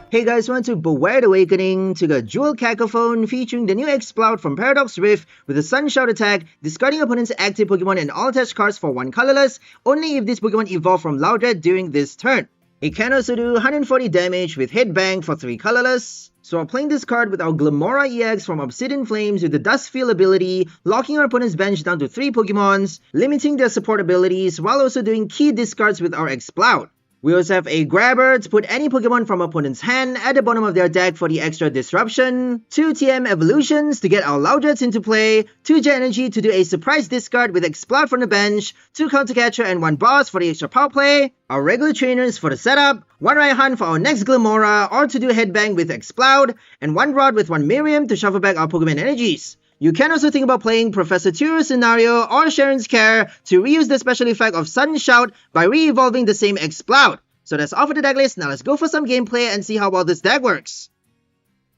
Hey guys, welcome to Beware the Awakening. Took a dual cacophone featuring the new Exploud from Paradox Rift with a Sunshout attack, discarding opponent's active Pokemon and all attached cards for 1 colorless, only if this Pokemon evolved from Loudred during this turn. It can also do 140 damage with Headbang for 3 colorless. So while playing this card with our Glimmora EX from Obsidian Flames with the Dust Field ability, locking our opponent's bench down to 3 Pokemons, limiting their support abilities while also doing key discards with our Exploud. We also have a Grabber to put any Pokemon from opponent's hand at the bottom of their deck for the extra disruption, 2 TM evolutions to get our Loudreds into play, 2 Jet Energy to do a surprise discard with Exploud from the bench, 2 Counter Catcher and 1 Boss for the extra power play, our regular trainers for the setup, 1 Raihan for our next Glimmora or to do Headbang with Exploud, and 1 Rod with 1 Miriam to shuffle back our Pokemon energies. You can also think about playing Professor Turo's Scenario or Sharon's Care to reuse the special effect of Sudden Shout by re-evolving the same Exploud. So that's all for the deck list. Now let's go for some gameplay and see how well this deck works.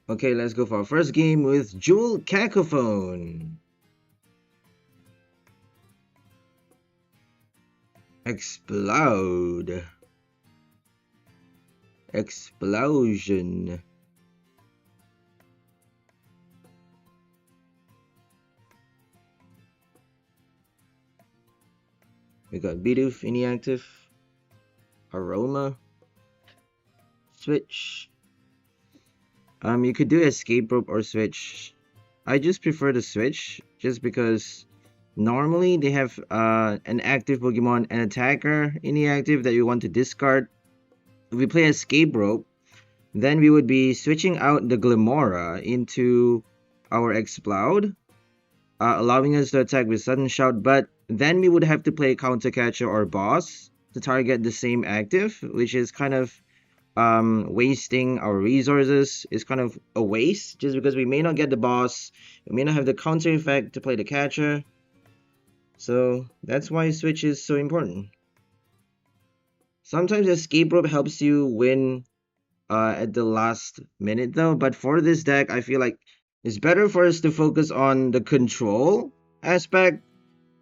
Okay, let's go for our first game with Dual Cacophone. Explode. Explosion. We got Bidoof inactive, Aroma, Switch. You could do Escape Rope or Switch. I just prefer the Switch, just because normally they have an active Pokemon, an attacker inactive that you want to discard. If we play Escape Rope, then we would be switching out the Glimmora into our Exploud, allowing us to attack with Sudden Shout, but then we would have to play Counter Catcher or Boss to target the same active, which is kind of wasting our resources. It's kind of a waste, just because we may not get the Boss, we may not have the counter effect to play the Catcher. So that's why Switch is so important. Sometimes Escape Rope helps you win at the last minute though, but for this deck, I feel like it's better for us to focus on the control aspect,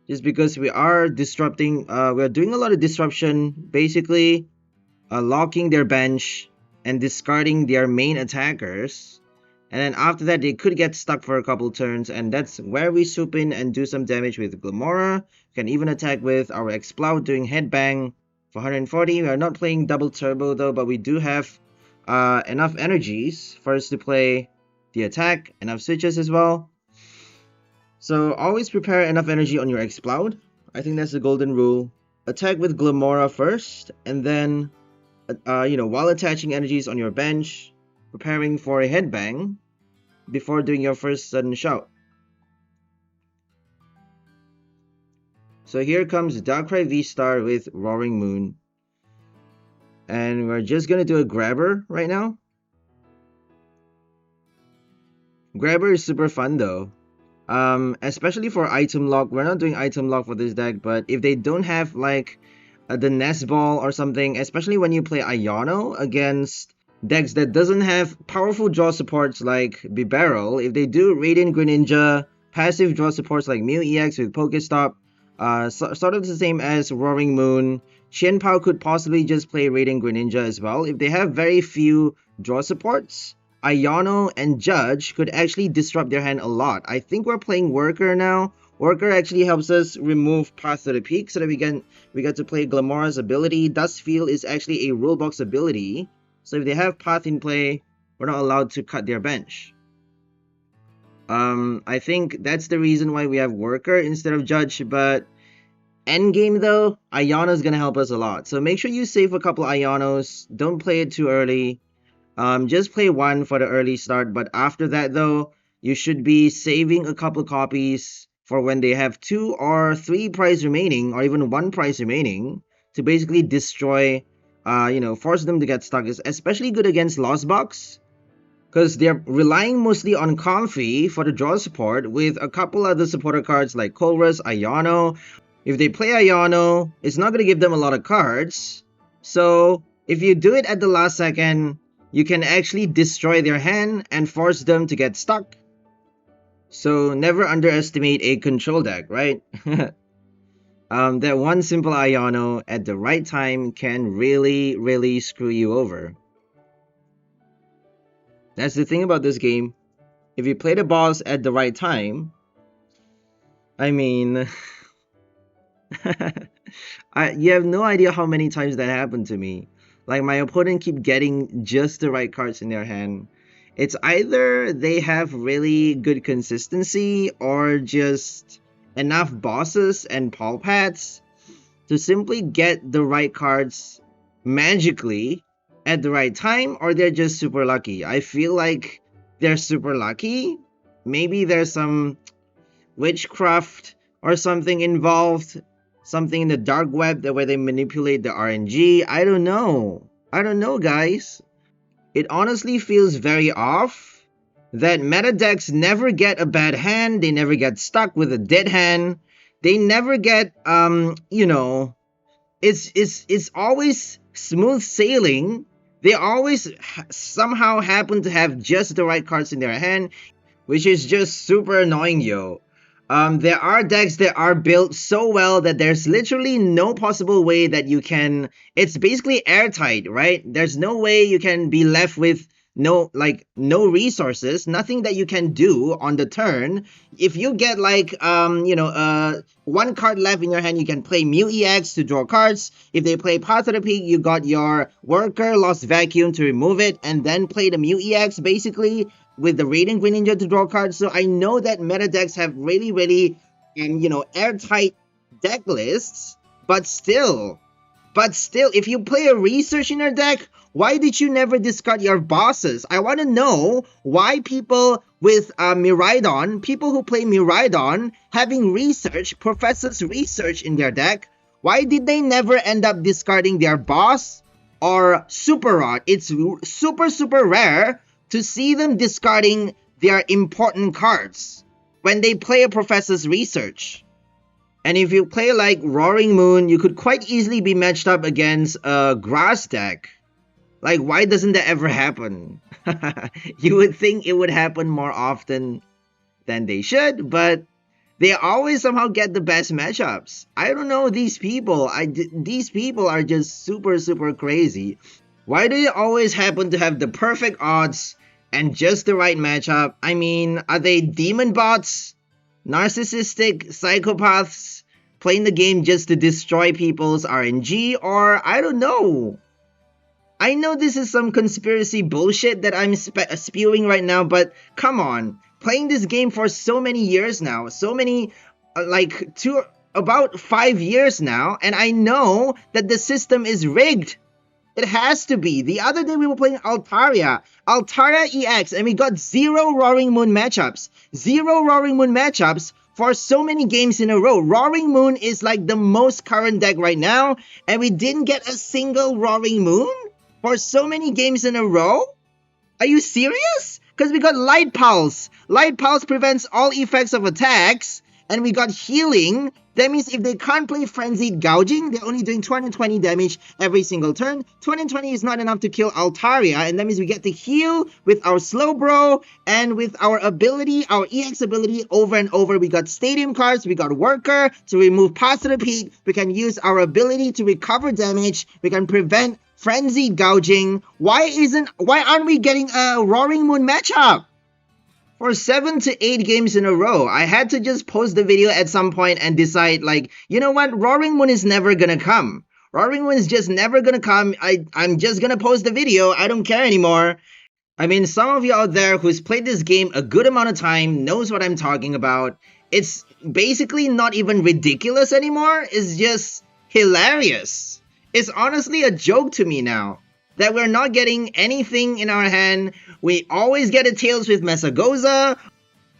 just because we are disrupting, we are doing a lot of disruption, basically locking their bench and discarding their main attackers, and then after that they could get stuck for a couple turns, and that's where we swoop in and do some damage with Glimmora. We can even attack with our Exploud doing Headbang for 140. We are not playing double turbo though, but we do have enough energies for us to play the attack, enough switches as well. So always prepare enough energy on your Exploud. I think that's the golden rule. Attack with Glimmora first, and then while attaching energies on your bench, preparing for a Headbang before doing your first Sudden Shout. So here comes Darkrai V-Star with Roaring Moon, and we're just gonna do a Grabber right now. Grabber is super fun though. Especially for item lock. We're not doing item lock for this deck, but if they don't have like the Nest Ball or something, especially when you play Iono against decks that doesn't have powerful draw supports like Bibarel, if they do Radiant Greninja, passive draw supports like Mew EX with Pokestop, sort of the same as Roaring Moon, Qianpao could possibly just play Radiant Greninja as well. If they have very few draw supports, Iono and Judge could actually disrupt their hand a lot. I think we're playing Worker now. Worker actually helps us remove Path to the Peak so that we get to play Glimmora's ability. Dust Field is actually a rulebox ability, so if they have Path in play, we're not allowed to cut their bench. I think that's the reason why we have Worker instead of Judge, but endgame though, Iono's gonna help us a lot. So make sure you save a couple Ionos. Don't play it too early. Just play 1 for the early start, but after that though, you should be saving a couple copies for when they have 2 or 3 prize remaining, or even 1 prize remaining, to basically destroy, force them to get stuck. Is especially good against Lost Box, because they're relying mostly on Comfy for the draw support, with a couple other supporter cards like Colress, Iono. If they play Iono, it's not going to give them a lot of cards, so if you do it at the last second, you can actually destroy their hand and force them to get stuck. So never underestimate a control deck, right? That one simple Iono at the right time can really screw you over. That's the thing about this game. If you play the boss at the right time, I mean, you have no idea how many times that happened to me. Like, my opponent keep getting just the right cards in their hand. It's either they have really good consistency or just enough bosses and PAL pads to simply get the right cards magically at the right time, or they're just super lucky. I feel like they're super lucky. Maybe there's some witchcraft or something involved, something in the dark web where they manipulate the RNG. I don't know. I don't know, guys. It honestly feels very off that meta decks never get a bad hand. They never get stuck with a dead hand. They never get you know, it's always smooth sailing. They always somehow happen to have just the right cards in their hand, which is just super annoying, yo. There are decks that are built so well that there's literally no possible way that you can... It's basically airtight, right? There's no way you can be left with no resources, nothing that you can do on the turn. If you get like, you know, one card left in your hand, you can play MEW EX to draw cards. If they play Path to the Peak, you got your Worker, Lost Vacuum to remove it, and then play the MEW EX, basically, with the Radiant Green Ninja to draw cards. So I know that meta decks have really, you know, airtight deck lists, but still, if you play a research in your deck, why did you never discard your bosses? I want to know why people with Miraidon, people who play Miraidon, having research, Professor's research in their deck, why did they never end up discarding their boss or Super Rod? It's super rare to see them discarding their important cards when they play a Professor's research. And if you play like Roaring Moon, you could quite easily be matched up against a grass deck. Like, why doesn't that ever happen? You would think it would happen more often than they should, but they always somehow get the best matchups. I don't know, these people. These people are just super crazy. Why do they always happen to have the perfect odds and just the right matchup? I mean, are they demon bots? Narcissistic psychopaths playing the game just to destroy people's RNG? Or, I don't know. I know this is some conspiracy bullshit that I'm spewing right now, but come on. Playing this game for so many years now, so many, about 5 years now, and I know that the system is rigged. It has to be. The other day we were playing Altaria EX, and we got 0 Roaring Moon matchups. 0 Roaring Moon matchups for so many games in a row. Roaring Moon is like the most current deck right now, and we didn't get a single Roaring Moon for so many games in a row? Are you serious? Because we got Light Pulse. Light Pulse prevents all effects of attacks, and we got Healing. That means if they can't play Frenzied Gouging, they're only doing 220 damage every single turn. 220 is not enough to kill Altaria, and that means we get to heal with our Slowbro, and with our ability, our EX ability, over and over. We got Stadium cards, we got Worker to remove Path to the Peak. We can use our ability to recover damage. We can prevent Frenzied Gouging. Why aren't we getting a Roaring Moon matchup? For 7 to 8 games in a row, I had to just post the video at some point and decide, like, you know what, Roaring Moon is never gonna come. Roaring Moon is just never gonna come. I'm just gonna post the video. I don't care anymore. I mean, some of you out there who's played this game a good amount of time knows what I'm talking about. It's basically not even ridiculous anymore. It's just hilarious. It's honestly a joke to me now that we're not getting anything in our hand. We always get a tails with Mesagoza,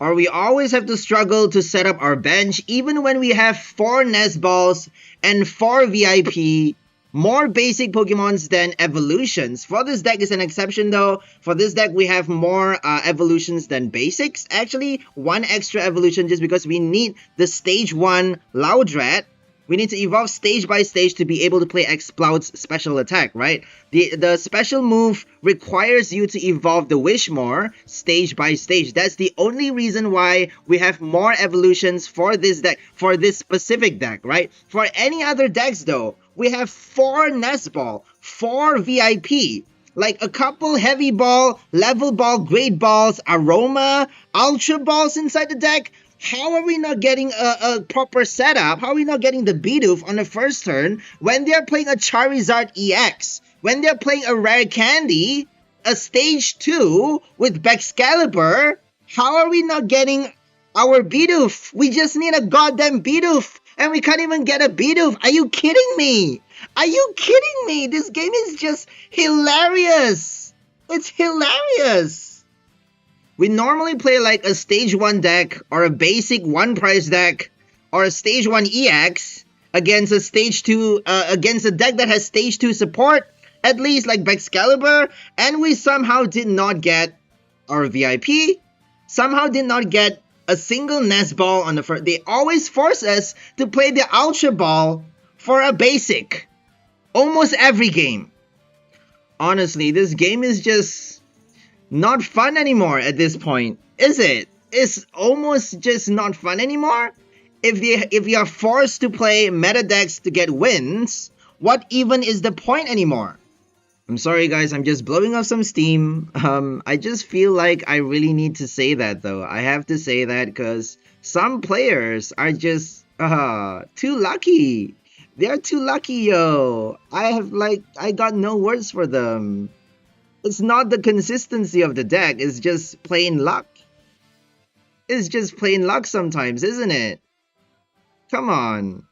or we always have to struggle to set up our bench, even when we have 4 Nest Balls and 4 VIP, more basic Pokemons than evolutions. For this deck is an exception though. For this deck we have more evolutions than basics. Actually, 1 extra evolution just because we need the stage 1 Loudred. We need to evolve stage by stage to be able to play Exploud's special attack, right? The special move requires you to evolve the Whismur stage by stage. That's the only reason why we have more evolutions for this deck, for this specific deck, right? For any other decks though, we have 4 Nest Ball, 4 VIP. Like a couple heavy ball, level ball, great balls, aroma, ultra balls inside the deck. How are we not getting a proper setup? How are we not getting the Bidoof on the first turn when they're playing a Charizard EX? When they're playing a Rare Candy, a Stage 2 with Excalibur? How are we not getting our Bidoof? We just need a goddamn Bidoof, and we can't even get a Bidoof. Are you kidding me? Are you kidding me? This game is just hilarious. It's hilarious. We normally play like a Stage 1 deck or a basic 1 price deck or a Stage 1 EX against a Stage 2, against a deck that has Stage 2 support, at least like Excalibur, and we somehow did not get our VIP, somehow did not get a single Nest Ball on the first. They always force us to play the Ultra Ball for a basic. Almost every game. Honestly, this game is just not fun anymore at this point, is it? It's almost just not fun anymore. If you are forced to play meta decks to get wins, what even is the point anymore? I'm sorry guys, I'm just blowing off some steam. I just feel like I really need to say that though. I have to say that because some players are just too lucky. They're too lucky, yo. I got no words for them. It's not the consistency of the deck, it's just plain luck. It's just plain luck sometimes, isn't it? Come on.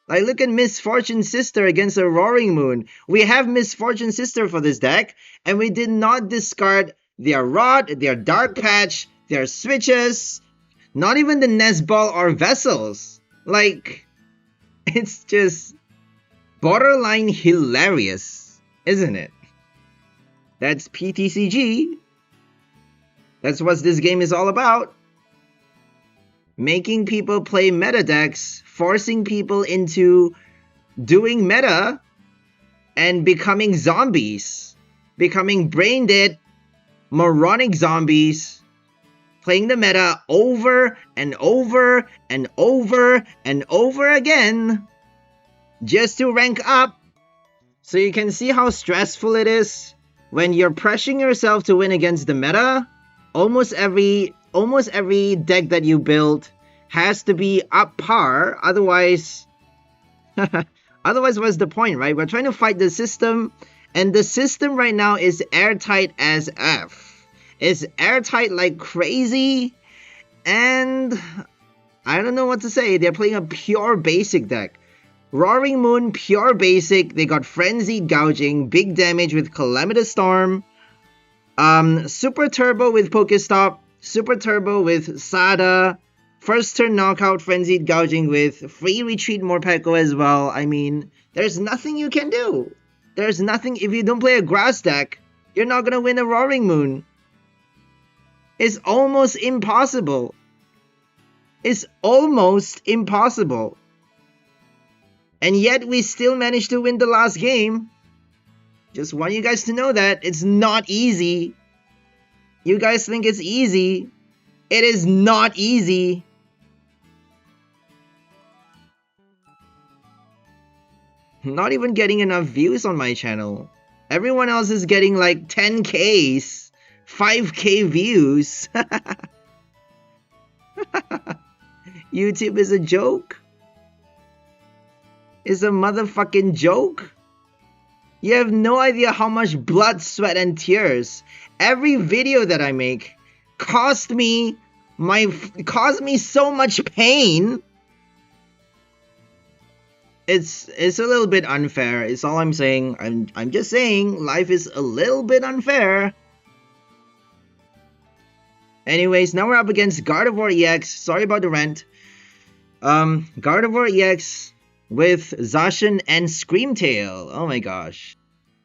Like, look at Misfortune Sister against a Roaring Moon. We have Misfortune Sister for this deck, and we did not discard their Rod, their Dark Patch, their Switches, not even the Nest Ball or Vessels. Like, it's just borderline hilarious, isn't it? That's PTCG. That's what this game is all about. Making people play meta decks, forcing people into doing meta and becoming zombies, becoming brain dead, moronic zombies, playing the meta over and over and over and over again just to rank up. So you can see how stressful it is when you're pressuring yourself to win against the meta. Almost every deck that you build has to be up par, otherwise what's the point, right? We're trying to fight the system, and the system right now is airtight as F. It's airtight like crazy, and I don't know what to say. They're playing a pure basic deck. Roaring Moon, pure basic. They got Frenzied Gouging, big damage with Calamity Storm, Super Turbo with Pokestop, Super Turbo with Sada, first turn knockout Frenzied Gouging with free retreat Morpeko as well. I mean, there's nothing you can do. There's nothing. If you don't play a grass deck, you're not gonna win a Roaring Moon. It's almost impossible. It's almost impossible. And yet we still managed to win the last game. Just want you guys to know that it's not easy. You guys think it's easy. It is not easy. Not even getting enough views on my channel. Everyone else is getting like 10Ks, 5K views. YouTube is a joke. It's a motherfucking joke. You have no idea how much blood, sweat, and tears every video that I make caused me so much pain. It's a little bit unfair. It's all I'm saying. I'm just saying life is a little bit unfair. Anyways, now we're up against Gardevoir EX. Sorry about the rant. Gardevoir EX with Zacian and Screamtail. Oh my gosh.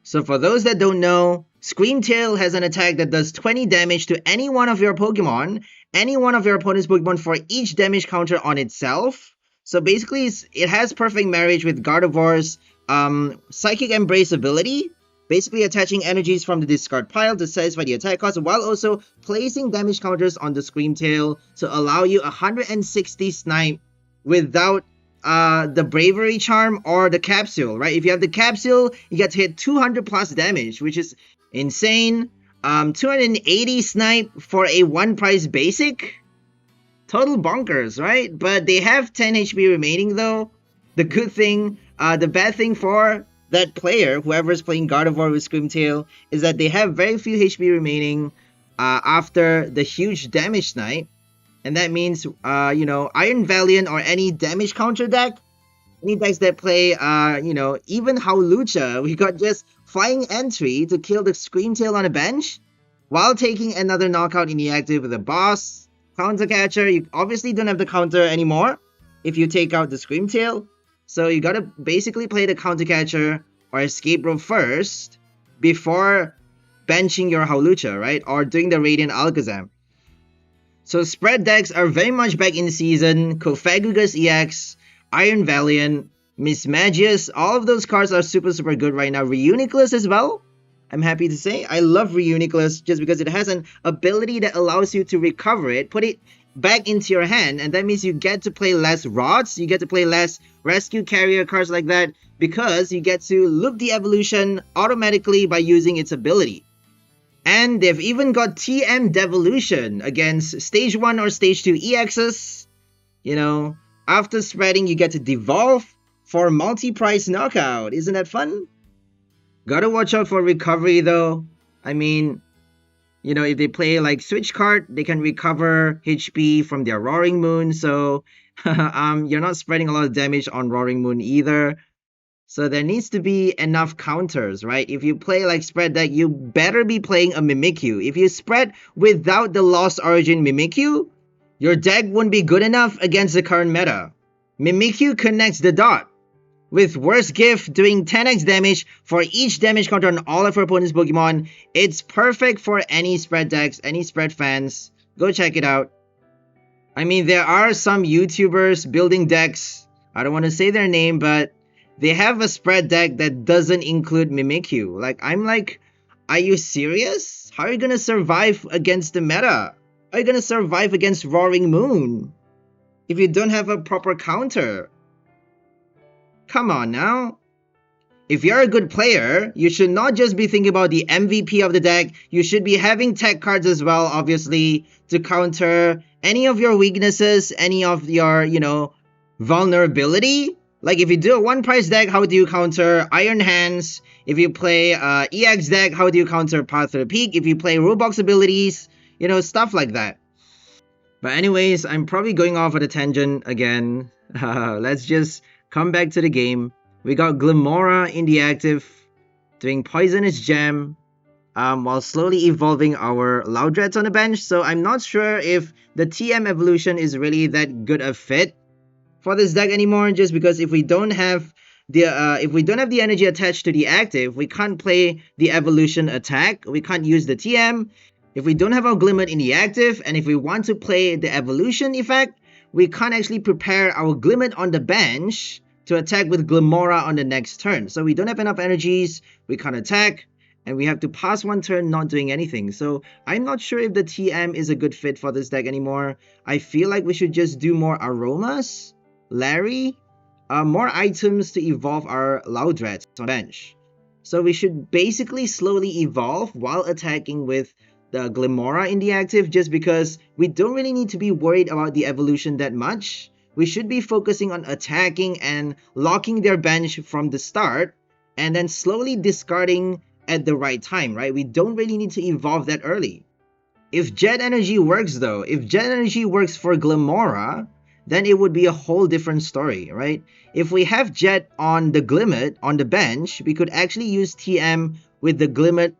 So for those that don't know, Screamtail has an attack that does 20 damage to any one of your Pokemon, any one of your opponent's Pokemon for each damage counter on itself. So basically, it has perfect marriage with Gardevoir's Psychic Embrace ability, basically attaching energies from the discard pile to satisfy the attack cost, while also placing damage counters on the Screamtail to allow you 160 snipe without the Bravery Charm or the Capsule, right? If you have the Capsule, you get to hit 200 plus damage, which is Insane. 280 snipe for a 1 price basic? Total bonkers, right? But they have 10 HP remaining though. The bad thing for that player, whoever's playing God of War with Screamtail, is that they have very few HP remaining after the huge damage snipe. And that means, you know, Iron Valiant or any damage counter deck, any decks that play, you know, even 𝑽𝒊𝒐𝒍𝒆𝒕, we got just flying entry to kill the Screamtail on a bench, while taking another knockout in the active with a boss. Counter catcher, you obviously don't have the counter anymore if you take out the Screamtail. So you gotta basically play the counter catcher or escape rope first before benching your 𝑽𝒊𝒐𝒍𝒆𝒕, right? Or doing the Radiant Alakazam. So spread decks are very much back in season. Cofagrigus EX, Iron Valiant, Mismagius, all of those cards are super good right now. Reuniclus as well, I'm happy to say. I love Reuniclus just because it has an ability that allows you to recover it, put it back into your hand, and that means you get to play less rods, you get to play less rescue carrier cards like that, because you get to loop the evolution automatically by using its ability. And they've even got TM Devolution against Stage 1 or Stage 2 EXs. You know, after spreading, you get to devolve for multi-price knockout. Isn't that fun? Gotta watch out for recovery though. I mean, you know, if they play like Switch card, they can recover HP from their Roaring Moon. So you're not spreading a lot of damage on Roaring Moon either. So there needs to be enough counters, right? If you play like spread deck, you better be playing a Mimikyu. If you spread without the Lost Origin Mimikyu, your deck won't be good enough against the current meta. Mimikyu connects the dot, with Worst Gift doing 10x damage for each damage counter on all of your opponent's Pokemon. It's perfect for any spread decks, any spread fans. Go check it out. I mean, there are some YouTubers building decks. I don't want to say their name, but they have a spread deck that doesn't include Mimikyu. Like, I'm like, are you serious? How are you going to survive against the meta? How are you going to survive against Roaring Moon if you don't have a proper counter? Come on now. If you're a good player, you should not just be thinking about the MVP of the deck. You should be having tech cards as well, obviously, to counter any of your weaknesses, any of your, you know, vulnerability. Like if you do a 1 price deck, how do you counter Iron Hands? If you play EX deck, how do you counter Path to the Peak? If you play Roblox abilities, you know, stuff like that. But anyways, I'm probably going off at a tangent again. Let's just come back to the game. We got Glimmora in the active, doing Poisonous Gem, while slowly evolving our Loudred on the bench. So I'm not sure if the TM evolution is really that good a fit for this deck anymore. Just because if we don't have the energy attached to the active, we can't play the evolution attack. We can't use the TM. If we don't have our Glimmet in the active, and if we want to play the evolution effect, we can't actually prepare our Glimmet on the bench to attack with Glimmora on the next turn. So we don't have enough energies, we can't attack, and we have to pass 1 turn not doing anything. So I'm not sure if the TM is a good fit for this deck anymore. I feel like we should just do more Aromas, Larry, more items to evolve our Loudred on the bench. So we should basically slowly evolve while attacking with the Glimmora in the active, just because we don't really need to be worried about the evolution that much. We should be focusing on attacking and locking their bench from the start, and then slowly discarding at the right time, right? We don't really need to evolve that early. If Jet Energy works though, if Jet Energy works for Glimmora, then it would be a whole different story, right? If we have Jet on the Glimmet on the bench, we could actually use TM with the Glimmet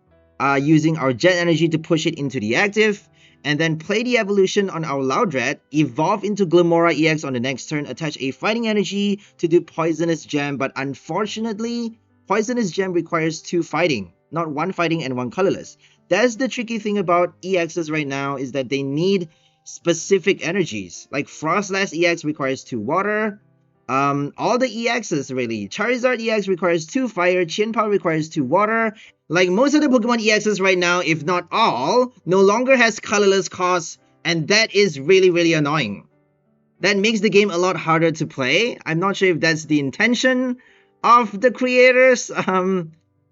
using our Jet Energy to push it into the active, and then play the evolution on our Loudred, evolve into Glimmora EX on the next turn, attach a Fighting Energy to do Poisonous Gem. But unfortunately, Poisonous Gem requires 2 fighting, not 1 fighting and 1 colorless. That's the tricky thing about EXs right now, is that they need specific energies. Like Frostlass EX requires 2 water. All the EXs really. Charizard EX requires 2 fire, Chien-Pao requires 2 water. Like most of the Pokemon EXs right now, if not all, no longer has colorless costs, and that is really annoying. That makes the game a lot harder to play. I'm not sure if that's the intention of the creators,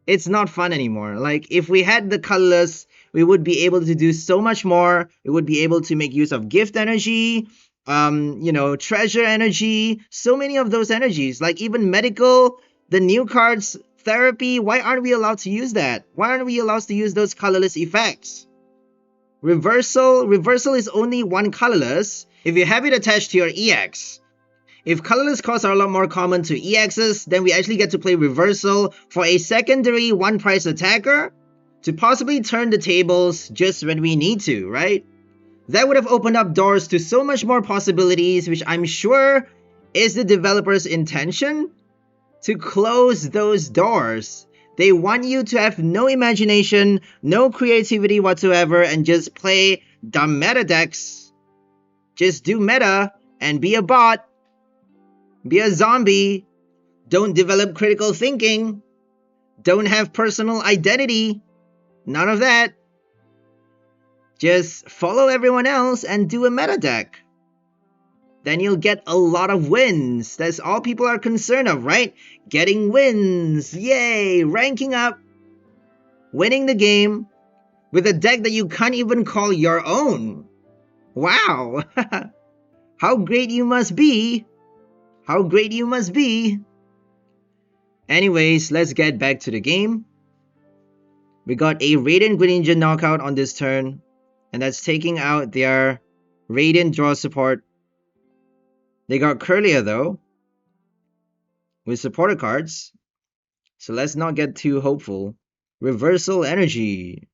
it's not fun anymore. Like, if we had the colorless, we would be able to do so much more. We would be able to make use of gift energy, you know, treasure energy, so many of those energies. Like, even medical, the new cards, therapy, why aren't we allowed to use that? Why aren't we allowed to use those colorless effects? Reversal is only one colorless if you have it attached to your EX. If colorless cards are a lot more common to EXs, then we actually get to play reversal for a secondary one price attacker to possibly turn the tables just when we need to, right? That would have opened up doors to so much more possibilities, which I'm sure is the developer's intention, to close those doors. They want you to have no imagination, no creativity whatsoever, and just play dumb meta decks. Just do meta and be a bot. Be a zombie. Don't develop critical thinking. Don't have personal identity. None of that. Just follow everyone else and do a meta deck. Then you'll get a lot of wins. That's all people are concerned of, right? Getting wins. Yay! Ranking up. Winning the game with a deck that you can't even call your own. Wow! How great you must be. How great you must be. Anyways, let's get back to the game. We got a Radiant Greninja knockout on this turn, and that's taking out their Radiant draw support. They got Kirlia though, with supporter cards, so let's not get too hopeful. Reversal energy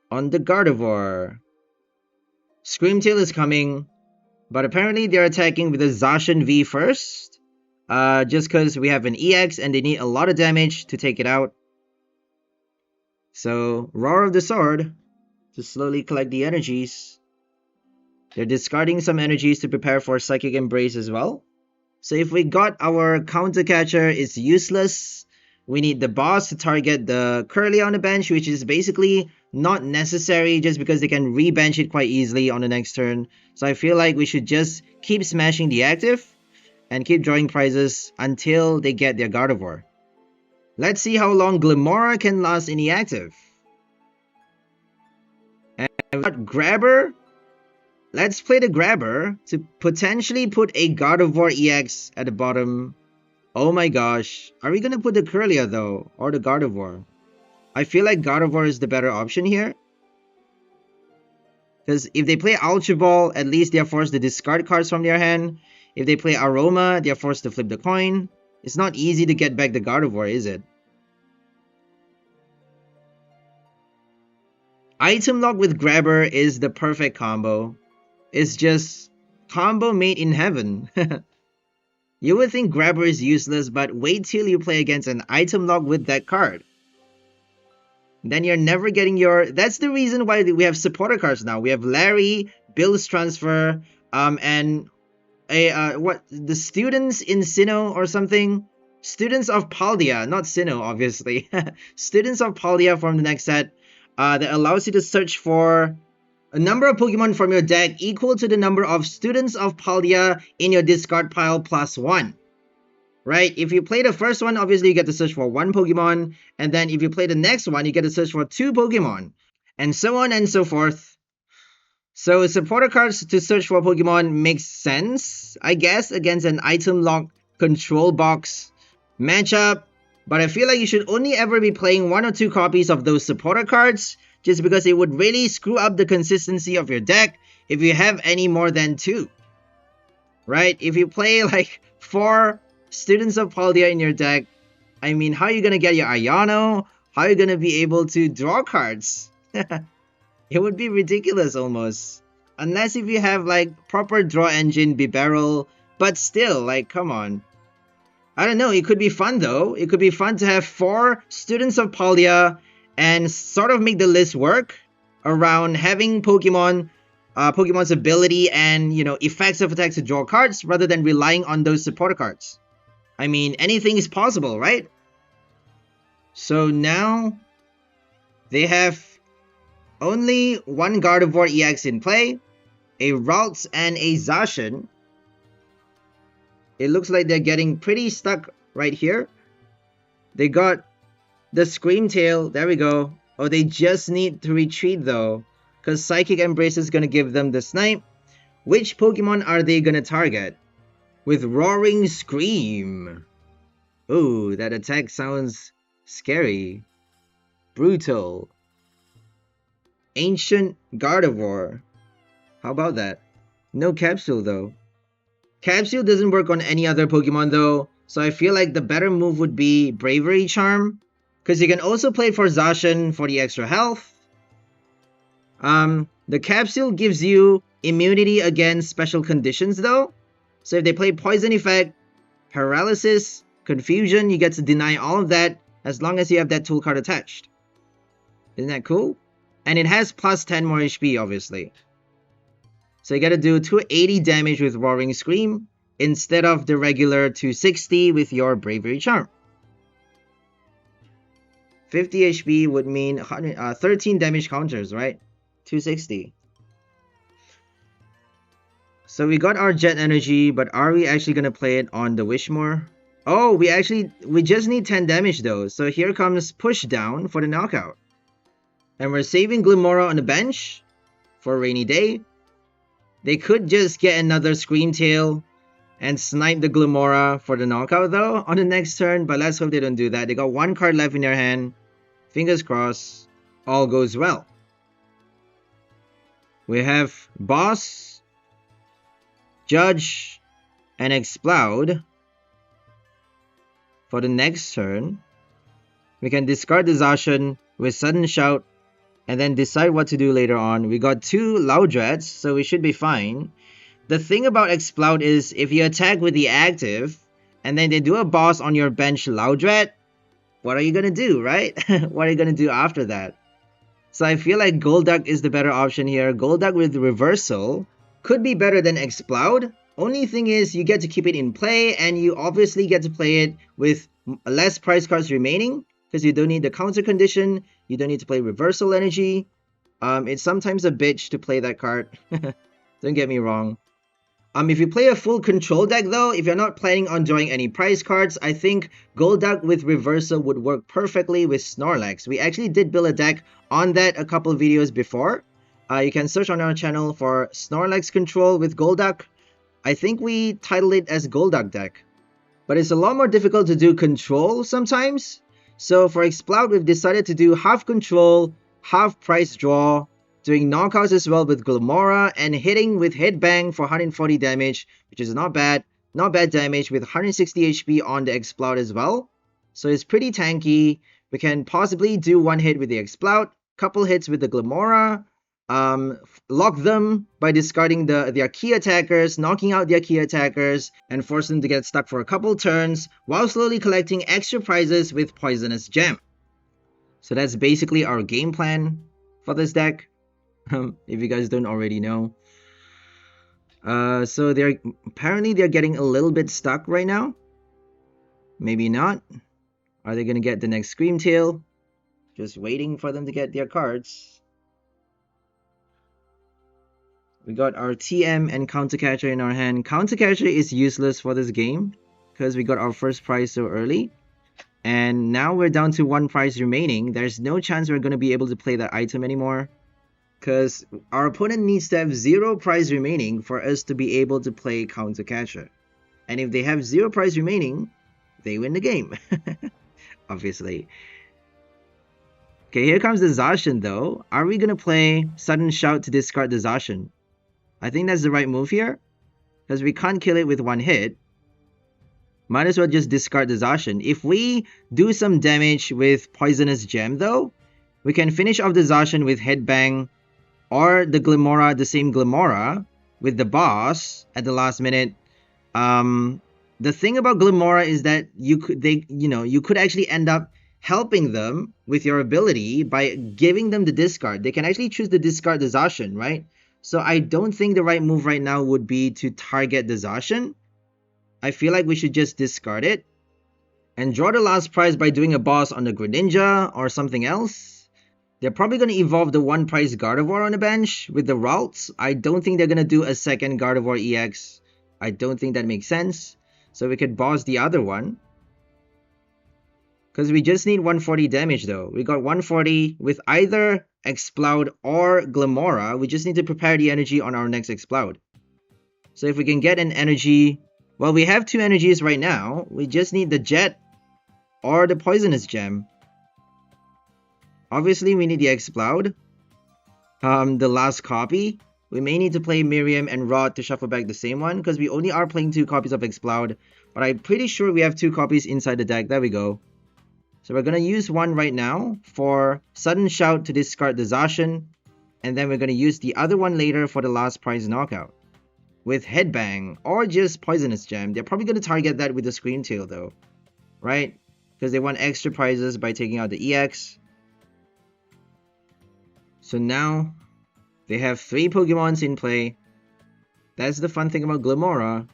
on the Gardevoir. Screamtail is coming, but apparently they're attacking with a Zacian V first, just because we have an EX and they need a lot of damage to take it out. So, Roar of the Sword to slowly collect the energies. They're discarding some energies to prepare for Psychic Embrace as well. So if we got our counter catcher, it's useless. We need the boss to target the Kirlia on the bench, which is basically not necessary just because they can re-bench it quite easily on the next turn. So I feel like we should just keep smashing the active and keep drawing prizes until they get their Gardevoir. Let's see how long Glimmora can last in the active. And we got Grabber. Let's play the Grabber to potentially put a Gardevoir EX at the bottom. Oh my gosh. Are we going to put the Kirlia though? Or the Gardevoir? I feel like Gardevoir is the better option here. Because if they play Ultra Ball, at least they're forced to discard cards from their hand. If they play Aroma, they're forced to flip the coin. It's not easy to get back the Gardevoir, is it? Item Lock with Grabber is the perfect combo. It's just combo made in heaven. You would think Grabber is useless, but wait till you play against an Item Lock with that card. Then you're never getting your... That's the reason why we have supporter cards now. We have Larry, Bill's Transfer, and the students in Sinnoh or something. Students of Paldea, not Sinnoh, obviously. Students of Paldea from the next set that allows you to search for a number of Pokemon from your deck equal to the number of Students of Paldea in your discard pile plus 1. Right? If you play the first one, obviously you get to search for 1 Pokemon. And then if you play the next one, you get to search for 2 Pokemon. And so on and so forth. So supporter cards to search for Pokemon makes sense, I guess, against an Item Lock control box matchup. But I feel like you should only ever be playing 1 or 2 copies of those supporter cards, just because it would really screw up the consistency of your deck if you have any more than 2. Right? If you play like 4 Students of Paldea in your deck, I mean, how are you going to get your Iono? How are you going to be able to draw cards? It would be ridiculous almost. Unless if you have like proper draw engine Bibarel, but still, like, come on. I don't know, it could be fun though. It could be fun to have 4 Students of Paldea and sort of make the list work around having Pokemon's ability and, you know, effects of attacks to draw cards rather than relying on those supporter cards. I mean, anything is possible, right? So now they have only 1 Gardevoir EX in play, a Ralts and a Zacian. It looks like they're getting pretty stuck right here. They got The Screamtail, there we go. Oh, they just need to retreat though, because Psychic Embrace is going to give them the snipe. Which Pokemon are they going to target? With Roaring Scream. Ooh, that attack sounds scary. Brutal. Ancient Gardevoir. How about that? No Capsule though. Capsule doesn't work on any other Pokemon though, so I feel like the better move would be Bravery Charm, because you can also play for Zacian for the extra health. The Capsule gives you immunity against special conditions though, so if they play Poison Effect, Paralysis, Confusion, you get to deny all of that as long as you have that tool card attached. Isn't that cool? And it has plus 10 more HP obviously. So you gotta do 280 damage with Roaring Scream instead of the regular 260 with your Bravery Charm. 50 HP would mean 13 damage counters, right? 260. So we got our Jet Energy, but are we actually gonna play it on the Whismur? Oh, we just need 10 damage though. So here comes Push Down for the knockout. And we're saving Glimmora on the bench for a rainy day. They could just get another Screamtail and snipe the Glimmora for the knockout though on the next turn, but let's hope they don't do that. They got one card left in their hand. Fingers crossed, all goes well. We have Boss, Judge, and Exploud. For the next turn, we can discard the Zacian with Sudden Shout and then decide what to do later on. We got two Loudreds, so we should be fine. The thing about Exploud is if you attack with the active and then they do a boss on your bench Loudred, what are you gonna do, right? What are you gonna do after that? So I feel like Golduck is the better option here. Golduck with Reversal could be better than Exploud. Only thing is you get to keep it in play and you obviously get to play it with less price cards remaining because you don't need the counter condition. You don't need to play Reversal Energy. It's sometimes a bitch to play that card. Don't get me wrong. If you play a full control deck though, if you're not planning on drawing any prize cards, I think Golduck with Reversal would work perfectly with Snorlax. We actually did build a deck on that a couple of videos before. You can search on our channel for Snorlax control with Golduck. I think we titled it as Golduck deck. But it's a lot more difficult to do control sometimes. So for Exploud, we've decided to do half control, half price draw, doing knockouts as well with Glimmora, and hitting with Headbang for 140 damage, which is not bad. Not bad damage with 160 HP on the Exploud as well. So it's pretty tanky. We can possibly do one hit with the Exploud, couple hits with the Glimmora, lock them by discarding their key attackers, knocking out their key attackers, and force them to get stuck for a couple turns, while slowly collecting extra prizes with Poisonous Gem. So that's basically our game plan for this deck. If you guys don't already know. So apparently they're getting a little bit stuck right now. Maybe not. Are they gonna get the next Screamtail? Just waiting for them to get their cards. We got our TM and Countercatcher in our hand. Countercatcher is useless for this game because we got our first prize so early. And now we're down to one prize remaining. There's no chance we're going to be able to play that item anymore, because our opponent needs to have 0 prize remaining for us to be able to play Countercatcher. And if they have 0 prize remaining, they win the game. Obviously. Okay, here comes the Zacian though. Are we going to play Sudden Shout to discard the Zacian? I think that's the right move here, because we can't kill it with one hit. Might as well just discard the Zacian. If we do some damage with Poisonous Gem though, we can finish off the Zacian with Headbang or the Glimmora, the same Glimmora, with the boss at the last minute. The thing about Glimmora is that you could actually end up helping them with your ability by giving them the discard. They can actually choose to discard the Zacian, right? So I don't think the right move right now would be to target the Zacian. I feel like we should just discard it and draw the last prize by doing a boss on the Greninja or something else. They're probably going to evolve the one prize Gardevoir on the bench with the Ralts. I don't think they're going to do a second Gardevoir EX. I don't think that makes sense. So we could boss the other one. Because we just need 140 damage though. We got 140 with either Exploud or Glimmora. We just need to prepare the energy on our next Exploud. So if we can get an energy... Well, we have 2 energies right now. We just need the Jet or the Poisonous Gem. Obviously, we need the Exploud. The last copy. We may need to play Miriam and Rod to shuffle back the same one, because we only are playing 2 copies of Exploud. But I'm pretty sure we have 2 copies inside the deck. There we go. So we're going to use one right now for Sudden Shout to discard the Zacian. And then we're going to use the other one later for the last prize knockout. With Headbang or just Poisonous Gem. They're probably going to target that with the Scream Tail though. Right? Because they want extra prizes by taking out the EX. So now they have 3 Pokemons in play. That's the fun thing about Glimmora.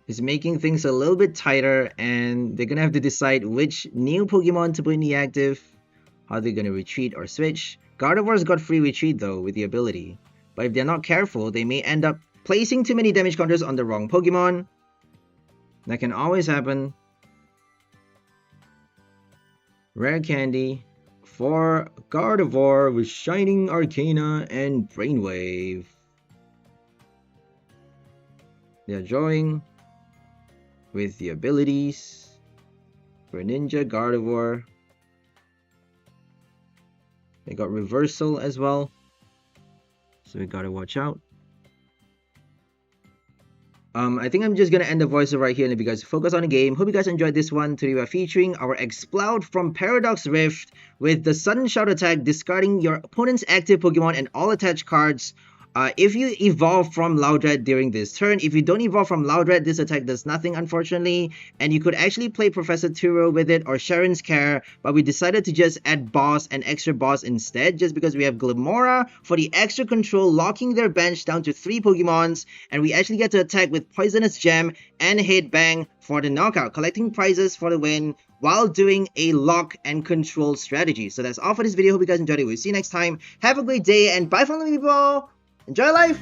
Is making things a little bit tighter, and they're gonna have to decide which new Pokemon to put in the active. How they're gonna retreat or switch. Gardevoir's got free retreat though with the ability. But if they're not careful, they may end up placing too many damage counters on the wrong Pokemon. That can always happen. Rare Candy for Gardevoir with Shining Arcana and Brainwave. They're drawing with the abilities for Ninja Gardevoir. They got Reversal as well, so we gotta watch out. I think I'm just gonna end the voiceover right here and leave you guys focus on the game. Hope you guys enjoyed this one. Today we're featuring our Exploud from Paradox Rift with the Sudden Shout attack, discarding your opponent's active Pokemon and all attached cards. If you evolve from Loudred during this turn, if you don't evolve from Loudred, this attack does nothing, unfortunately. And you could actually play Professor Turo with it or Sharon's Care, but we decided to just add Boss and extra Boss instead, just because we have Glimmora for the extra control, locking their bench down to 3 Pokemons, and we actually get to attack with Poisonous Gem and Headbang for the knockout, collecting prizes for the win while doing a lock and control strategy. So that's all for this video. Hope you guys enjoyed it. We'll see you next time. Have a great day, and bye from the people. Enjoy life!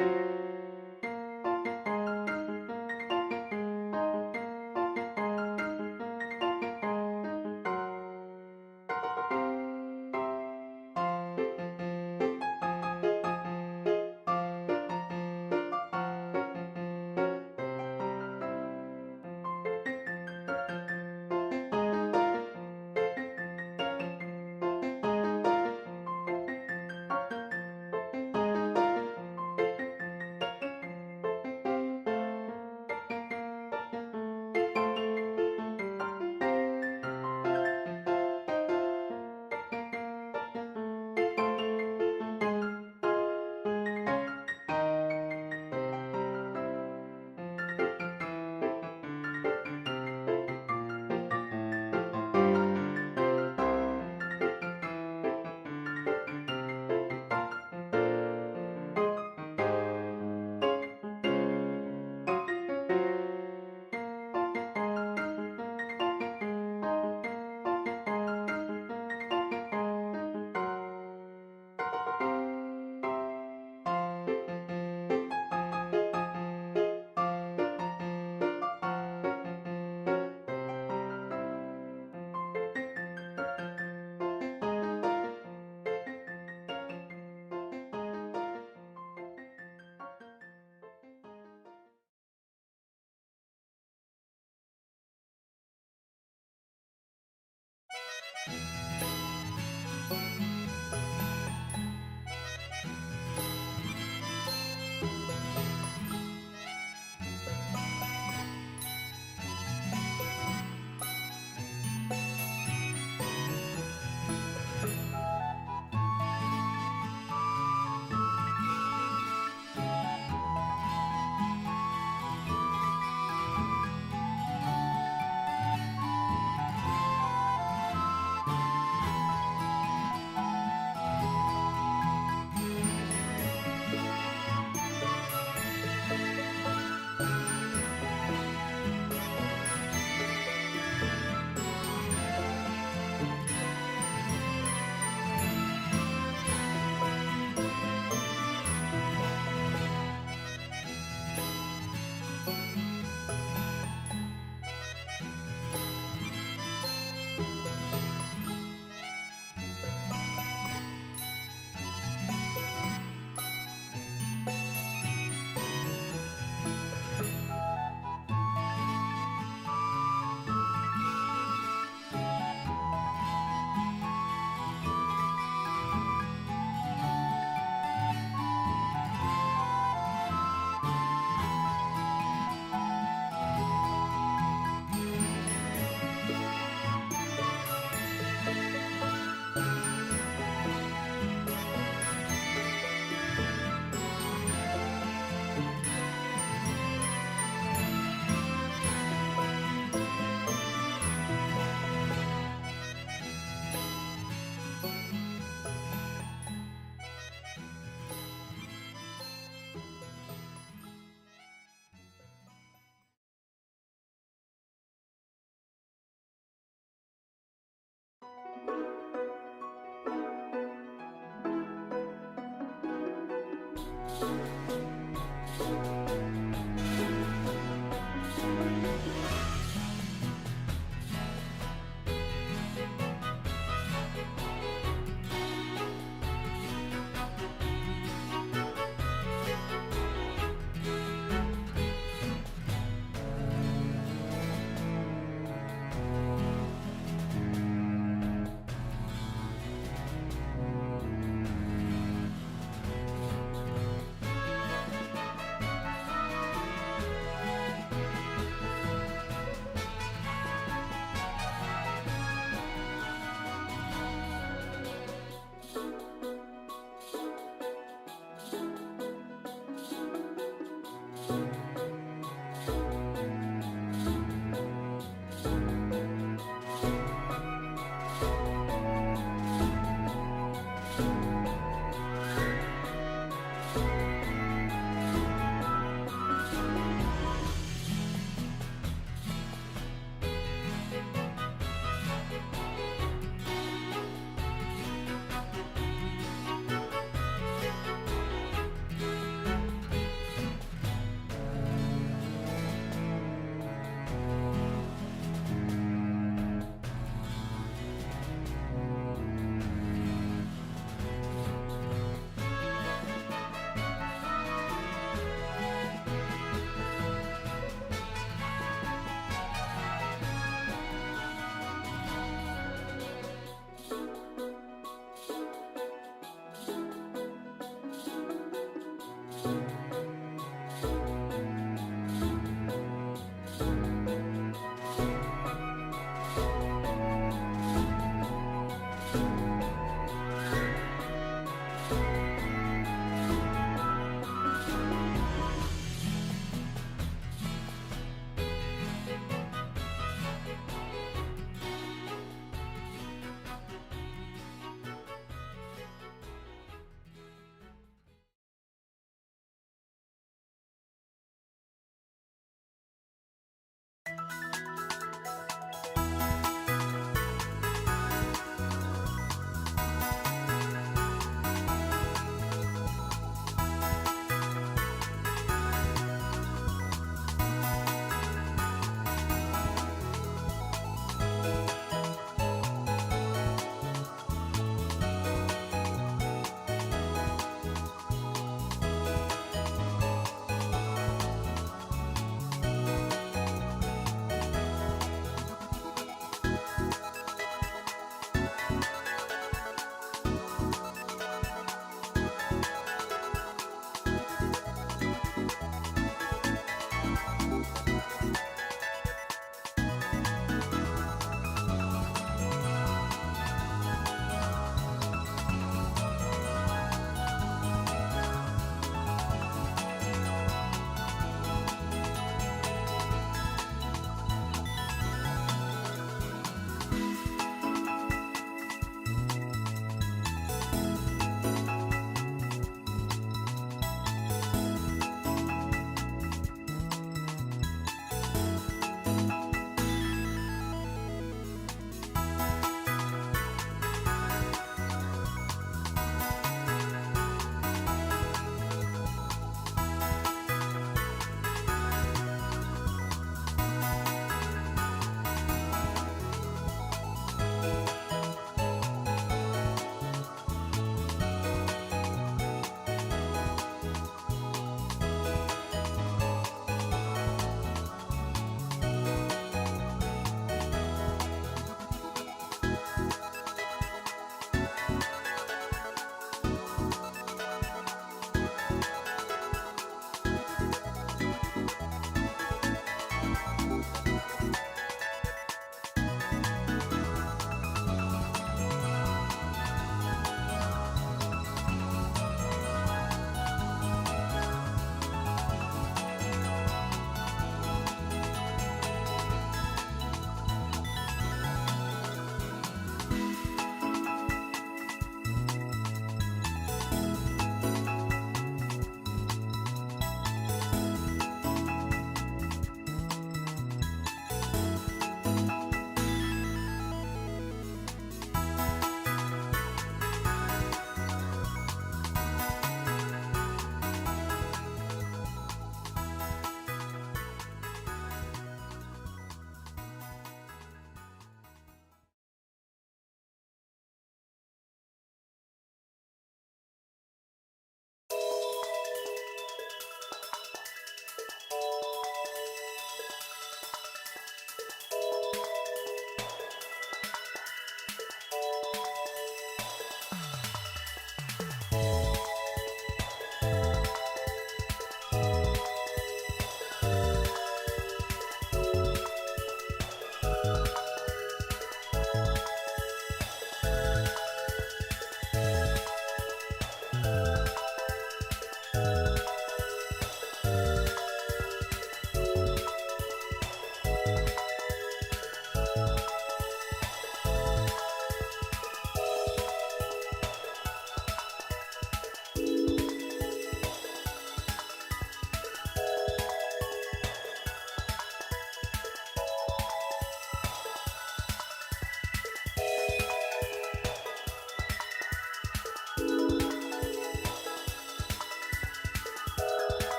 you.